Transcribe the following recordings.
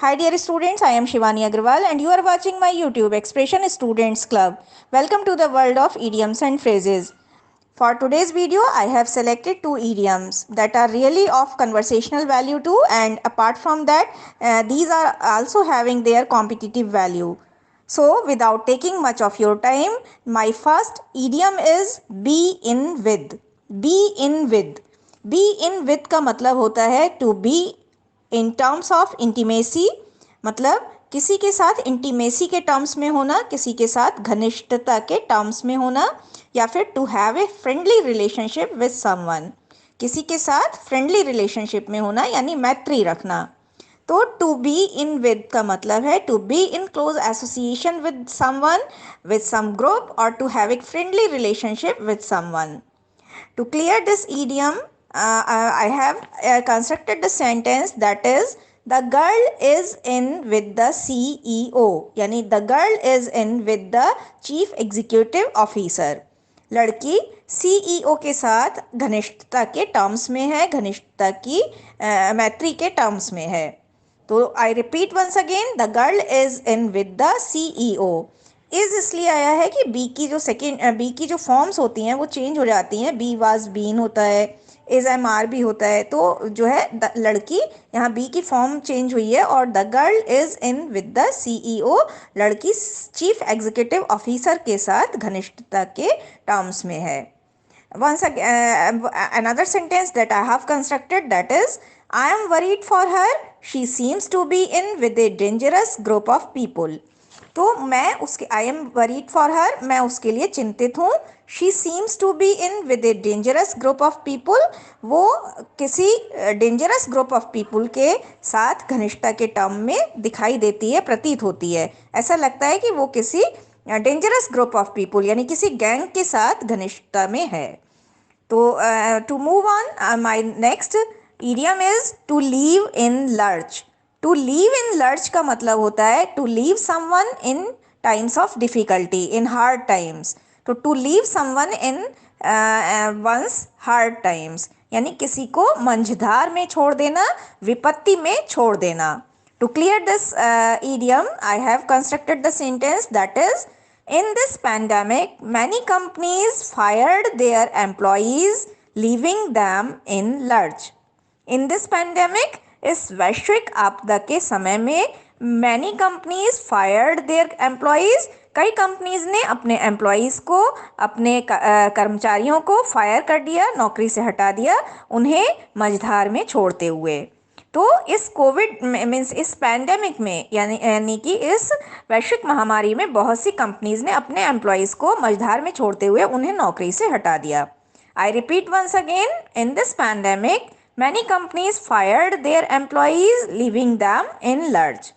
Hi dear students, I am Shivani Agrawal and you are watching my YouTube Expression Students Club. Welcome to the world of idioms and phrases. For today's video, I have selected two idioms that are really of conversational value too, and apart from that, these are also having their competitive value. So without taking much of your time, my first idiom is be in with. Be in with. Be in with का मतलब होता है to be in terms of intimacy, मतलब किसी के साथ intimacy के terms में होना, किसी के साथ घनिष्ठता के टर्म्स में होना, या फिर to have a friendly relationship with someone, किसी के साथ फ्रेंडली रिलेशनशिप में होना यानी मैत्री रखना। तो टू बी इन विद का मतलब है to be in close association with someone, with some group, और to have a friendly relationship with someone. To clear this idiom, I have constructed the sentence that is, the girl is in with the CEO, यानी the girl is in with the chief executive officer. लड़की CEO के साथ घनिष्ठता के terms में है, घनिष्ठता की मैत्री के टर्म्स में है। तो I repeat once again, the girl is in with the CEO। Is इसलिए आया है कि बी की जो बी की जो फॉर्म्स होती हैं वो चेंज हो जाती हैं। बी वाज बीन होता है, इज एम आर भी होता है, तो जो है लड़की, यहाँ बी की फॉर्म चेंज हुई है और the girl is in with the CEO, लड़की चीफ एग्जीक्यूटिव ऑफिसर के साथ घनिष्ठता के टर्म्स में है। Once again, another sentence that I have constructed, that is, I am worried for her. She seems to be in with a dangerous group of people. तो मैं उसके I am worried for her, मैं उसके लिए चिंतित हूँ। She seems to be in with a dangerous group of people, वो किसी डेंजरस ग्रुप ऑफ पीपुल के साथ घनिष्ठता के टर्म में दिखाई देती है, प्रतीत होती है। ऐसा लगता है कि वो किसी डेंजरस ग्रुप ऑफ पीपुल यानी किसी गैंग के साथ घनिष्ठता में है। तो to move on, my next idiom is to leave in lurch. To leave in lurch का मतलब होता है to leave someone in times of difficulty, in hard times. तो to leave someone in one's hard times यानी किसी को मंझधार में छोड़ देना, विपत्ति में छोड़ देना। To clear this idiom, I have constructed the sentence that is, in this pandemic, many companies fired their employees, leaving them in lurch. In this pandemic, इस वैश्विक आपदा के समय में many companies fired their employees, कई companies ने अपने employees को, अपने कर्मचारियों को फायर कर दिया, नौकरी से हटा दिया, उन्हें मझधार में छोड़ते हुए। तो इस कोविड मीन्स इस पैंडेमिक में यानी कि इस वैश्विक महामारी में बहुत सी कंपनीज ने अपने एम्प्लॉयज़ को मझधार में छोड़ते हुए उन्हें नौकरी से हटा दिया। I repeat once again, in this pandemic many companies fired their employees, leaving them in lurch.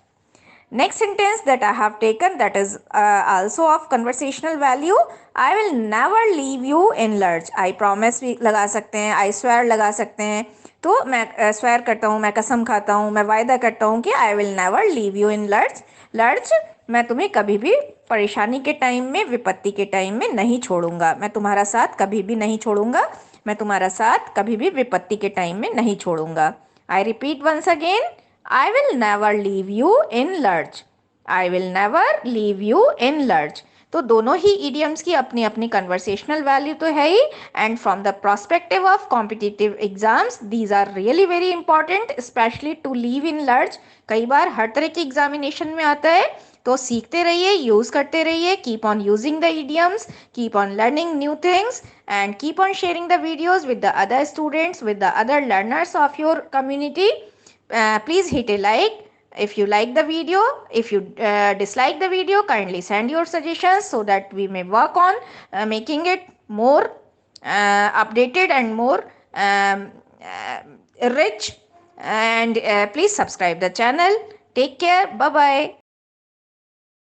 Next sentence that I have taken, that is also of conversational value, I will never leave you in lurch. I promise भी लगा सकते हैं, I swear लगा सकते हैं। तो मैं swear करता हूँ, मैं कसम खाता हूँ, मैं वायदा करता हूँ कि I will never leave you in lurch. Lurch, मैं तुम्हें कभी भी परेशानी के टाइम में, विपत्ति के टाइम में नहीं छोड़ूंगा। मैं तुम्हारा साथ कभी भी नहीं छोड़ूंगा, मैं तुम्हारा साथ कभी भी विपत्ति के टाइम में नहीं छोड़ूंगा। I repeat once again, I will never leave you in lurch. I will never leave you in lurch. तो दोनों ही idioms की अपनी अपनी conversational value तो है ही, and from the perspective of competitive exams, these are really very important, especially to leave in lurch. कई बार हर तरह की examination में आता है, तो सीखते रहिए, यूज़ करते रहिए, keep on using the idioms, keep on learning new things, and keep on sharing the videos with the other students, with the other learners of your community. Please hit a like if you like the video. If you dislike the video, kindly send your suggestions so that we may work on making it more updated and more rich. And please subscribe the channel. Take care. Bye bye.